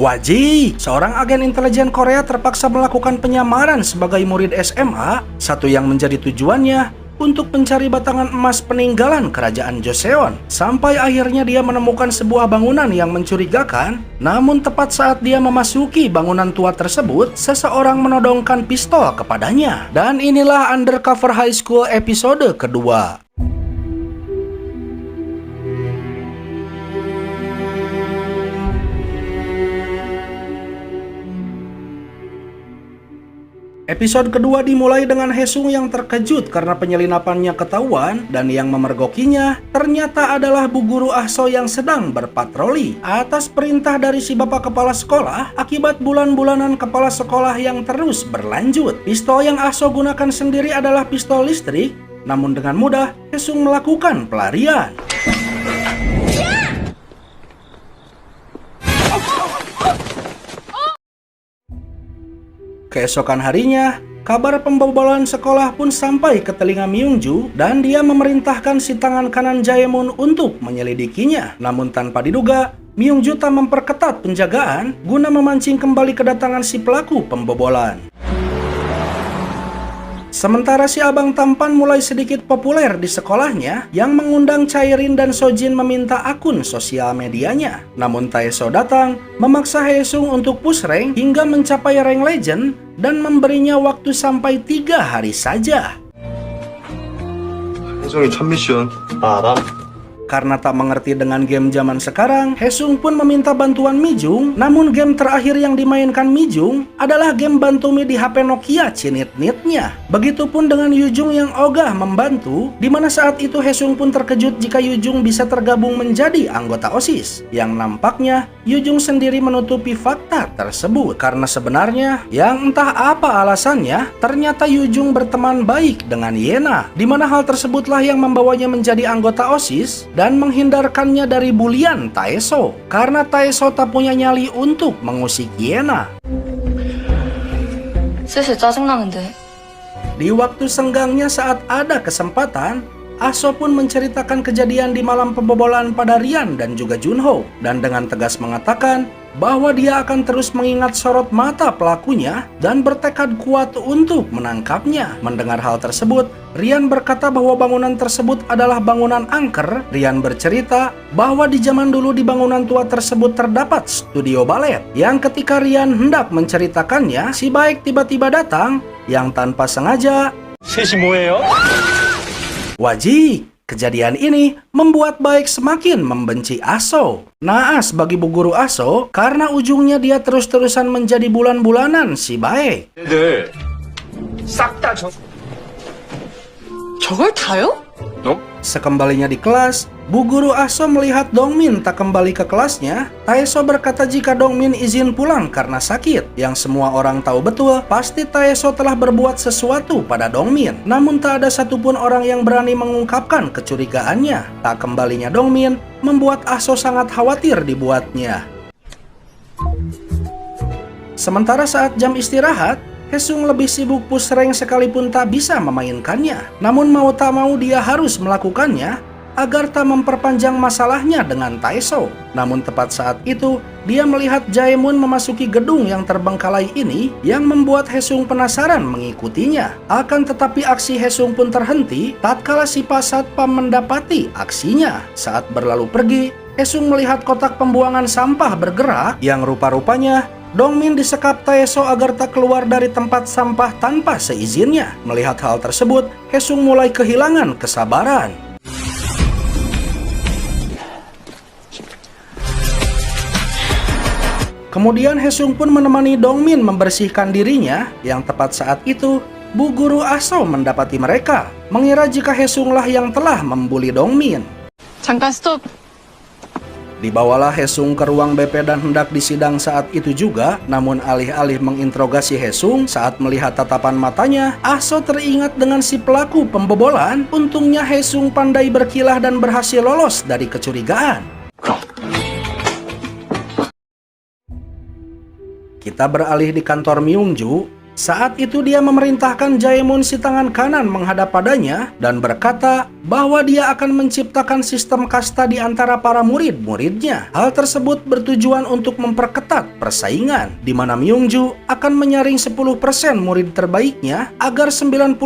Waji, seorang agen intelijen Korea terpaksa melakukan penyamaran sebagai murid SMA, satu yang menjadi tujuannya untuk mencari batangan emas peninggalan kerajaan Joseon. Sampai akhirnya dia menemukan sebuah bangunan yang mencurigakan, namun tepat saat dia memasuki bangunan tua tersebut, seseorang menodongkan pistol kepadanya. Dan inilah Undercover High School episode kedua. Episode kedua dimulai dengan Haesung yang terkejut karena penyelinapannya ketahuan dan yang memergokinya ternyata adalah Bu Guru Ahso yang sedang berpatroli atas perintah dari si bapak kepala sekolah akibat bulan-bulanan kepala sekolah yang terus berlanjut. Pistol yang Ahso gunakan sendiri adalah pistol listrik, namun dengan mudah Haesung melakukan pelarian. Keesokan harinya, kabar pembobolan sekolah pun sampai ke telinga Myungju dan dia memerintahkan si tangan kanan Jaemun untuk menyelidikinya. Namun tanpa diduga, Myungju tak memperketat penjagaan guna memancing kembali kedatangan si pelaku pembobolan. Sementara si abang tampan mulai sedikit populer di sekolahnya yang mengundang Chaerin dan Sojin meminta akun sosial medianya. Namun Taeso datang memaksa Haesung untuk push rank hingga mencapai rank legend dan memberinya waktu sampai 3 hari saja. 혜성이 첫 미션 알아? Karena tak mengerti dengan game zaman sekarang, Haesung pun meminta bantuan Mijung. Namun game terakhir yang dimainkan Mijung adalah game bantu Mi di HP Nokia cinit-nitnya. Begitupun dengan Yujung yang ogah membantu, di mana saat itu Haesung pun terkejut jika Yujung bisa tergabung menjadi anggota OSIS. Yang nampaknya Yujung sendiri menutupi fakta tersebut. Karena sebenarnya, yang entah apa alasannya, ternyata Yujung berteman baik dengan Yena. Di mana hal tersebutlah yang membawanya menjadi anggota OSIS dan menghindarkannya dari bulian Taeso, karena Taeso tak punya nyali untuk mengusik Yena. Di waktu senggangnya saat ada kesempatan, Ahso pun menceritakan kejadian di malam pembobolan pada Rian dan juga Junho, dan dengan tegas mengatakan bahwa dia akan terus mengingat sorot mata pelakunya dan bertekad kuat untuk menangkapnya. Mendengar hal tersebut, Rian berkata bahwa bangunan tersebut adalah bangunan angker. Rian bercerita bahwa di zaman dulu di bangunan tua tersebut terdapat studio balet, yang ketika Rian hendak menceritakannya, si Baek tiba-tiba datang yang tanpa sengaja. 셋이 뭐예요? Wajib. Kejadian ini membuat Baek semakin membenci Ahso. Naas bagi Bu Guru Ahso karena ujungnya dia terus-terusan menjadi bulan-bulanan si Baek. 얘들 싹 다 저걸 타요? Sekembalinya di kelas, Bu Guru Ahso melihat Dongmin tak kembali ke kelasnya. Taeso berkata jika Dongmin izin pulang karena sakit. Yang semua orang tahu betul, pasti Taeso telah berbuat sesuatu pada Dongmin. Namun tak ada satupun orang yang berani mengungkapkan kecurigaannya. Tak kembalinya Dongmin membuat Ahso sangat khawatir dibuatnya. Sementara saat jam istirahat, Haesung lebih sibuk push rank sekalipun tak bisa memainkannya. Namun mau tak mau dia harus melakukannya agar tak memperpanjang masalahnya dengan Taeso. Namun tepat saat itu, dia melihat Jaemun memasuki gedung yang terbengkalai ini yang membuat Haesung penasaran mengikutinya. Akan tetapi aksi Haesung pun terhenti tatkala si Pasatpam mendapati aksinya. Saat berlalu pergi, Haesung melihat kotak pembuangan sampah bergerak yang rupa-rupanya Dongmin disekap Taeso agar tak keluar dari tempat sampah tanpa seizinnya. Melihat hal tersebut, Haesung mulai kehilangan kesabaran. Kemudian Haesung pun menemani Dongmin membersihkan dirinya, yang tepat saat itu Bu Guru Ahso mendapati mereka, mengira jika Haesunglah yang telah membuli Dongmin. 잠깐 스톱. Dibawalah Haesung ke ruang BP dan hendak disidang saat itu juga. Namun alih-alih menginterogasi Haesung, saat melihat tatapan matanya, Ahso teringat dengan si pelaku pembobolan. Untungnya Haesung pandai berkilah dan berhasil lolos dari kecurigaan. Kita beralih di kantor Myungju. Saat itu dia memerintahkan Jaemon si tangan kanan menghadap padanya dan berkata bahwa dia akan menciptakan sistem kasta di antara para murid-muridnya. Hal tersebut bertujuan untuk memperketat persaingan, di mana Myungju akan menyaring 10% murid terbaiknya agar 90%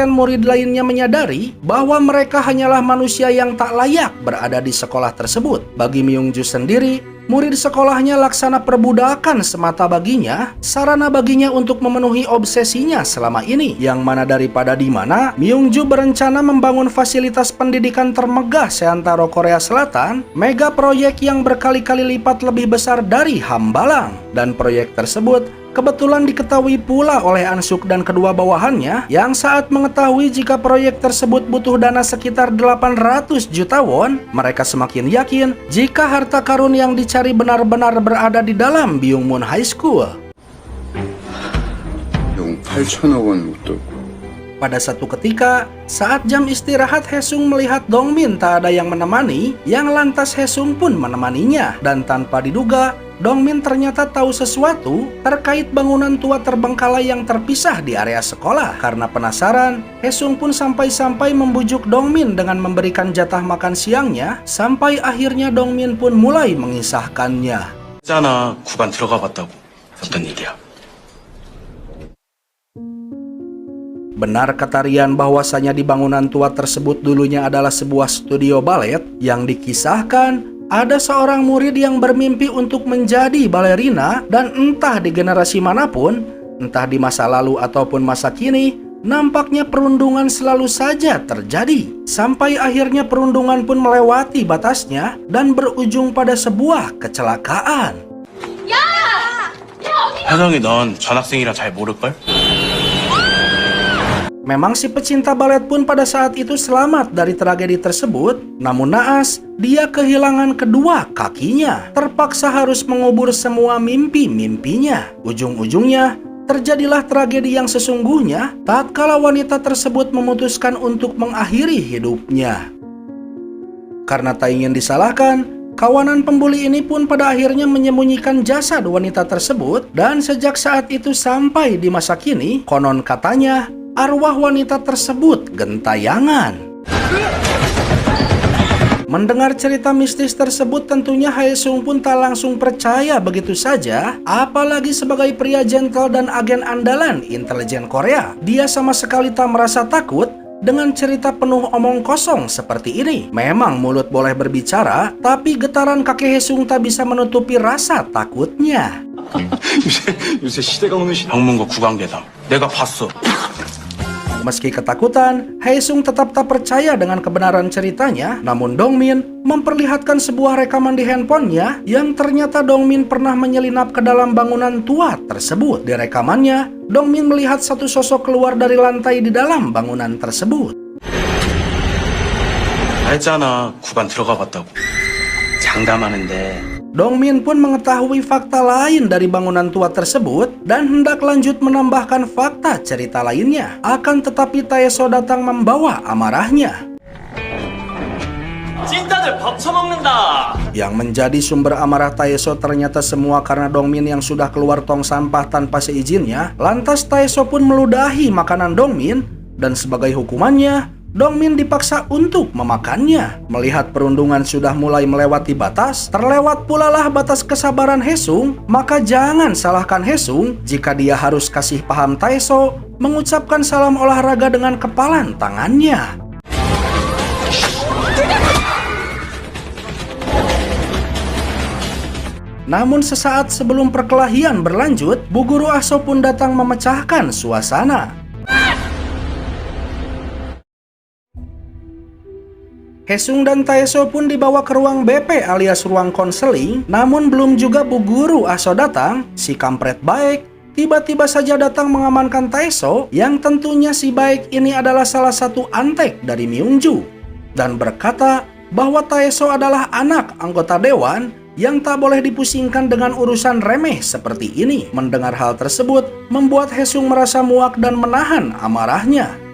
murid lainnya menyadari bahwa mereka hanyalah manusia yang tak layak berada di sekolah tersebut. Bagi Myungju sendiri, murid sekolahnya laksana perbudakan semata baginya, sarana baginya untuk memenuhi obsesinya selama ini. Yang mana daripada di mana Myungju berencana membangun fasilitas pendidikan termegah seantero Korea Selatan, mega proyek yang berkali-kali lipat lebih besar dari Hambalang. Dan proyek tersebut kebetulan diketahui pula oleh Ansuk dan kedua bawahannya, yang saat mengetahui jika proyek tersebut butuh dana sekitar 800 juta won, mereka semakin yakin jika harta karun yang dicari benar-benar berada di dalam Byungmun High School. 용 8천억 원 로또. Pada satu ketika, saat jam istirahat, Haesung melihat Dongmin tak ada yang menemani, yang lantas Haesung pun menemaninya. Dan tanpa diduga, Dongmin ternyata tahu sesuatu terkait bangunan tua terbengkalai yang terpisah di area sekolah. Karena penasaran, Haesung pun sampai-sampai membujuk Dongmin dengan memberikan jatah makan siangnya, sampai akhirnya Dongmin pun mulai mengisahkannya. 있잖아, 구간 들어가 봤다고. 어떤 얘기야? Benar kata Rian bahwasanya di bangunan tua tersebut dulunya adalah sebuah studio balet yang dikisahkan ada seorang murid yang bermimpi untuk menjadi balerina, dan entah di generasi manapun, entah di masa lalu ataupun masa kini, nampaknya perundungan selalu saja terjadi. Sampai akhirnya perundungan pun melewati batasnya dan berujung pada sebuah kecelakaan. 혜성이 넌 전학생이라 잘 모를걸? Memang si pecinta balet pun pada saat itu selamat dari tragedi tersebut, namun naas, dia kehilangan kedua kakinya. Terpaksa harus mengubur semua mimpi-mimpinya. Ujung-ujungnya, terjadilah tragedi yang sesungguhnya tatkala wanita tersebut memutuskan untuk mengakhiri hidupnya. Karena tak ingin disalahkan, kawanan pembuli ini pun pada akhirnya menyembunyikan jasad wanita tersebut, dan sejak saat itu sampai di masa kini, konon katanya, arwah wanita tersebut gentayangan. Mendengar cerita mistis tersebut, tentunya Haesung pun tak langsung percaya begitu saja, apalagi sebagai pria gentle dan agen andalan intelijen Korea. Dia sama sekali tak merasa takut dengan cerita penuh omong kosong seperti ini. Memang mulut boleh berbicara, tapi getaran kaki Haesung tak bisa menutupi rasa takutnya. 요새 시대가 오는 방문고 구강대담. 내가 봤어. Meski ketakutan, Haesung tetap tak percaya dengan kebenaran ceritanya. Namun Dongmin memperlihatkan sebuah rekaman di handphonenya yang ternyata Dongmin pernah menyelinap ke dalam bangunan tua tersebut. Di rekamannya, Dongmin melihat satu sosok keluar dari lantai di dalam bangunan tersebut. 알잖아, 구간 들어가 봤다고. 장담하는데. Dongmin pun mengetahui fakta lain dari bangunan tua tersebut dan hendak lanjut menambahkan fakta cerita lainnya. Akan tetapi Taeso datang membawa amarahnya. 찐따들 밥 처먹는다. Yang menjadi sumber amarah Taeso ternyata semua karena Dongmin yang sudah keluar tong sampah tanpa seizinnya. Lantas Taeso pun meludahi makanan Dongmin, dan sebagai hukumannya, Dongmin dipaksa untuk memakannya. Melihat perundungan sudah mulai melewati batas, terlewat pula lah batas kesabaran Haesung, maka jangan salahkan Haesung jika dia harus kasih paham Taeso mengucapkan salam olahraga dengan kepalan tangannya. Namun sesaat sebelum perkelahian berlanjut, Bu Guru Aso pun datang memecahkan suasana. Haesung dan Taeso pun dibawa ke ruang BP alias ruang konseling. Namun belum juga Bu Guru Aso datang, si kampret baik tiba-tiba saja datang mengamankan Taeso, yang tentunya si baik ini adalah salah satu antek dari Myungju, dan berkata bahwa Taeso adalah anak anggota dewan yang tak boleh dipusingkan dengan urusan remeh seperti ini. Mendengar hal tersebut membuat Haesung merasa muak dan menahan amarahnya.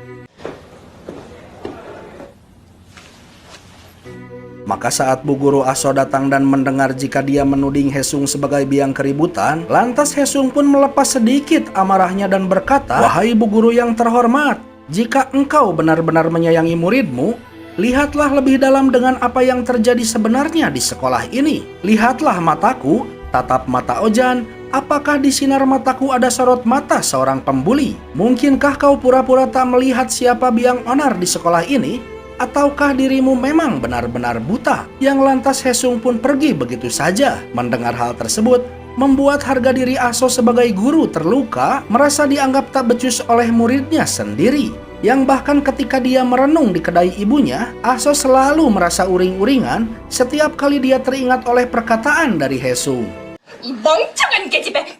Maka saat Bu Guru Aso datang dan mendengar jika dia menuding Hesung sebagai biang keributan, lantas Hesung pun melepas sedikit amarahnya dan berkata, "Wahai Bu Guru yang terhormat, jika engkau benar-benar menyayangi muridmu, lihatlah lebih dalam dengan apa yang terjadi sebenarnya di sekolah ini. Lihatlah mataku, tatap mata Ojan. Apakah di sinar mataku ada sorot mata seorang pembuli? Mungkinkah kau pura-pura tak melihat siapa biang onar di sekolah ini? Ataukah dirimu memang benar-benar buta?" Yang lantas Hesung pun pergi begitu saja. Mendengar hal tersebut, membuat harga diri Aso sebagai guru terluka, merasa dianggap tak becus oleh muridnya sendiri. Yang bahkan ketika dia merenung di kedai ibunya, Aso selalu merasa uring-uringan setiap kali dia teringat oleh perkataan dari Hesung. 이 멍청한 계집애!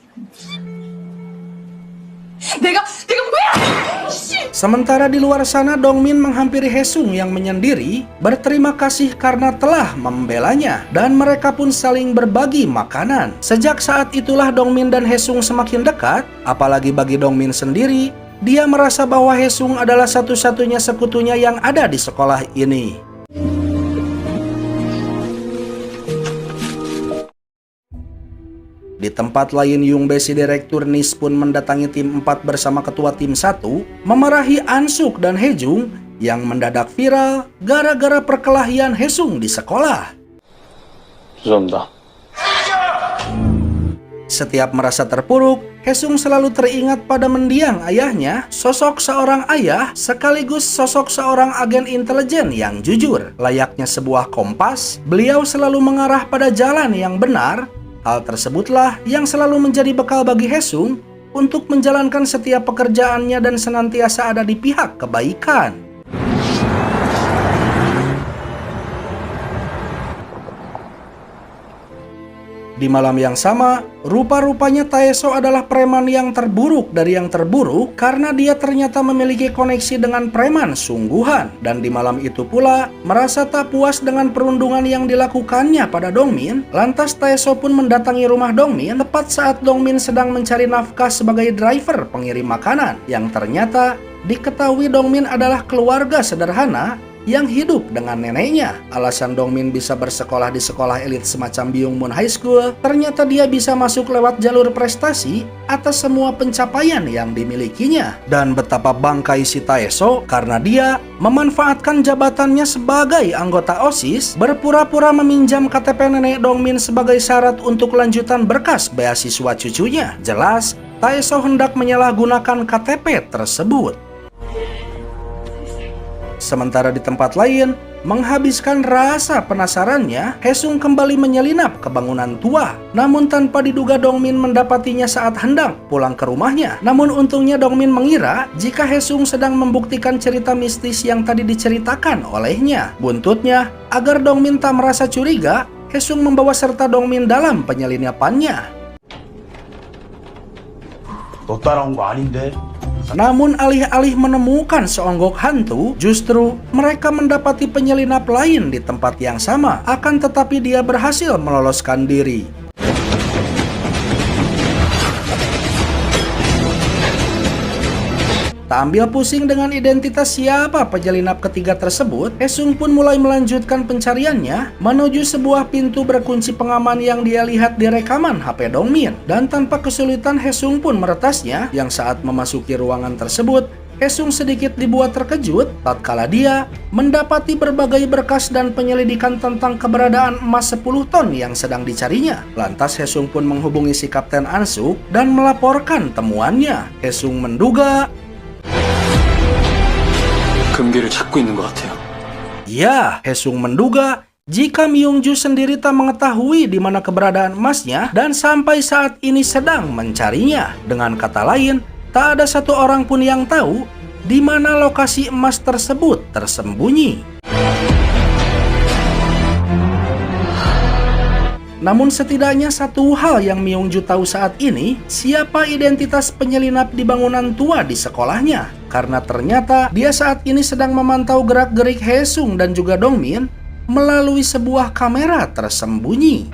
내가 뭐야! Sementara di luar sana, Dongmin menghampiri Hesung yang menyendiri, berterima kasih karena telah membelanya, dan mereka pun saling berbagi makanan. Sejak saat itulah Dongmin dan Hesung semakin dekat, apalagi bagi Dongmin sendiri, dia merasa bahwa Hesung adalah satu-satunya sekutunya yang ada di sekolah ini. Di tempat lain, Yungbe si direktur NIS pun mendatangi tim 4 bersama ketua tim 1, memarahi Ansuk dan Hejung yang mendadak viral gara-gara perkelahian Hesung di sekolah. 죄송합니다. Setiap merasa terpuruk, Hesung selalu teringat pada mendiang ayahnya, sosok seorang ayah sekaligus sosok seorang agen intelijen yang jujur. Layaknya sebuah kompas, beliau selalu mengarah pada jalan yang benar. Hal tersebutlah yang selalu menjadi bekal bagi Hesung untuk menjalankan setiap pekerjaannya dan senantiasa ada di pihak kebaikan. Di malam yang sama, rupa-rupanya Taeso adalah preman yang terburuk dari yang terburuk karena dia ternyata memiliki koneksi dengan preman sungguhan. Dan di malam itu pula, merasa tak puas dengan perundungan yang dilakukannya pada Dongmin, lantas Taeso pun mendatangi rumah Dongmin tepat saat Dongmin sedang mencari nafkah sebagai driver pengirim makanan, yang ternyata diketahui Dongmin adalah keluarga sederhana yang hidup dengan neneknya. Alasan Dongmin bisa bersekolah di sekolah elit semacam Byungmun High School, ternyata dia bisa masuk lewat jalur prestasi atas semua pencapaian yang dimilikinya. Dan betapa bangkai si Taeso karena dia memanfaatkan jabatannya sebagai anggota OSIS, berpura-pura meminjam KTP nenek Dongmin sebagai syarat untuk lanjutan berkas beasiswa cucunya. Jelas, Taeso hendak menyalahgunakan KTP tersebut. Sementara di tempat lain, menghabiskan rasa penasarannya, Hesung kembali menyelinap ke bangunan tua. Namun tanpa diduga Dongmin mendapatinya saat hendak pulang ke rumahnya. Namun untungnya Dongmin mengira jika Hesung sedang membuktikan cerita mistis yang tadi diceritakan olehnya. Buntutnya, agar Dongmin tak merasa curiga, Hesung membawa serta Dongmin dalam penyelinapannya. 너 따라온 거 아닌데? Namun alih-alih menemukan seonggok hantu, justru mereka mendapati penyelinap lain di tempat yang sama. Akan tetapi dia berhasil meloloskan diri. Tak ambil pusing dengan identitas siapa penyelinap ketiga tersebut, Hesung pun mulai melanjutkan pencariannya menuju sebuah pintu berkunci pengaman yang dia lihat di rekaman HP Dongmin. Dan tanpa kesulitan Hesung pun meretasnya, yang saat memasuki ruangan tersebut, Hesung sedikit dibuat terkejut tatkala dia mendapati berbagai berkas dan penyelidikan tentang keberadaan emas 10 ton yang sedang dicarinya. Lantas Hesung pun menghubungi si Kapten Ansuk dan melaporkan temuannya. Hesung menduga 금괴를 찾고 있는 것 같아요. ya, Hesung menduga jika Myungju sendiri tak mengetahui di mana keberadaan emasnya dan sampai saat ini sedang mencarinya. Dengan kata lain, tak ada satu orang pun yang tahu di mana lokasi emas tersebut tersembunyi. Namun setidaknya satu hal yang Myungju tahu saat ini, siapa identitas penyelinap di bangunan tua di sekolahnya. Karena ternyata dia saat ini sedang memantau gerak-gerik Hesung dan juga Dongmin melalui sebuah kamera tersembunyi.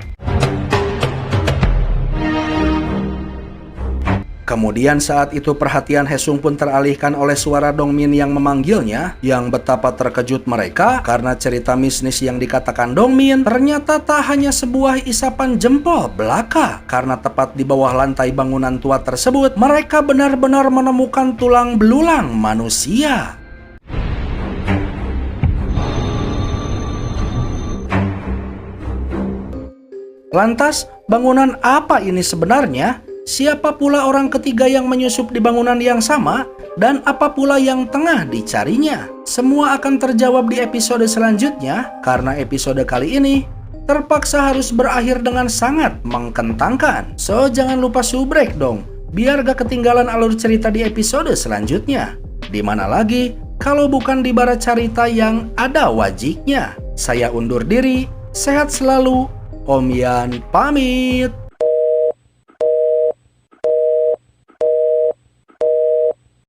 Kemudian saat itu perhatian Haesung pun teralihkan oleh suara Dongmin yang memanggilnya, yang betapa terkejut mereka karena cerita bisnis yang dikatakan Dongmin ternyata tak hanya sebuah isapan jempol belaka, karena tepat di bawah lantai bangunan tua tersebut mereka benar-benar menemukan tulang belulang manusia. Lantas, bangunan apa ini sebenarnya? Siapa pula orang ketiga yang menyusup di bangunan yang sama? Dan apa pula yang tengah dicarinya? Semua akan terjawab di episode selanjutnya, karena episode kali ini terpaksa harus berakhir dengan sangat mengkentangkan. So, jangan lupa subrek dong, biar gak ketinggalan alur cerita di episode selanjutnya. Dimana lagi, kalau bukan di Bara Carita yang ada wajiknya. Saya undur diri, sehat selalu, Om Yan pamit.